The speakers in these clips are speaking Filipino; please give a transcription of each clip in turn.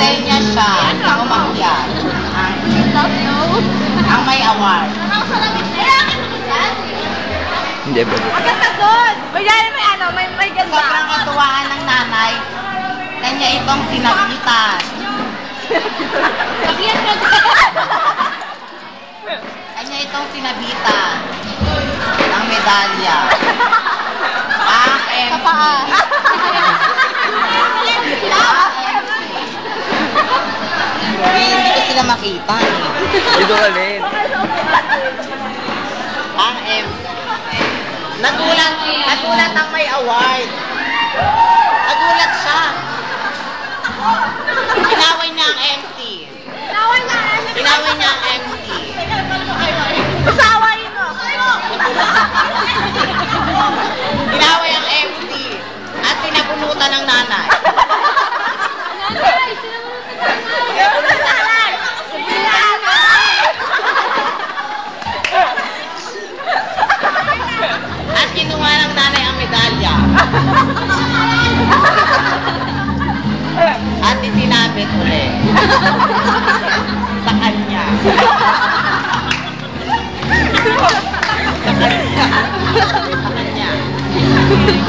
Umiksenya siya na umakyat. Ang may award. Hindi ba? Maganda doon! May ganda. Sobrang katuwaan ng nanay. Kanya itong sinabitan. Kanya itong sinabitan ng medalya. Ang MC. Hindi ko sila makita. Dito ka rin. Ang MC. Nagulat ang may award. Nagulat siya. Inaway niya ang MC. Inaway niya ang MC. Pasawayin mo! Inaway ang MC. At pinabunutan ng nanay. At kinuha ng nanay ang medalya. At isinabit ulit. Sa kanya. Sa kanya. Sa kanya.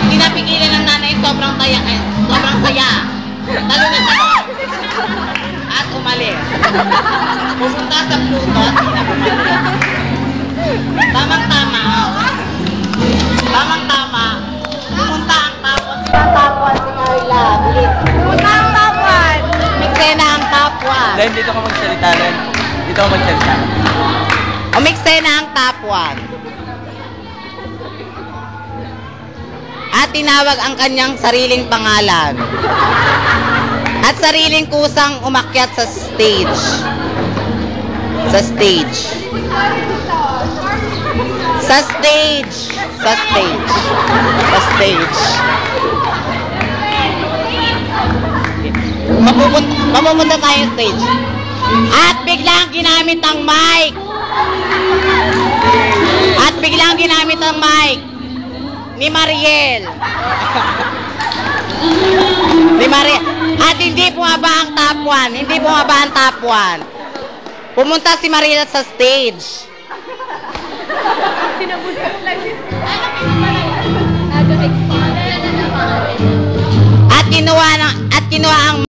Hindi napigilan ng nanay, sobrang saya. Talo na siya. At umalis. Pumunta sa Pluto at pinabumalis. Tamang-tama. Tamang-tama. Pumunta ang tapos. Tapuan si Carla. Bilis. Pumunta ang tapuan! Umiksena ang tapuan. Len, dito ka magsalita, Len. Dito ka magsalita. Umiksena ang tapuan. At tinawag ang kanyang sariling pangalan. At sariling kusang umakyat sa stage. Sa stage. Sa stage. Sa stage. Sa stage. Mapupunta tayo sa stage. At biglang ginamit ang mic. At biglang ginamit ang mic ni Mariel. Ni Mariel. At hindi bumaba ang top 1. Hindi bumaba ang top 1. Pumunta si Mariel sa stage. At kinuha ang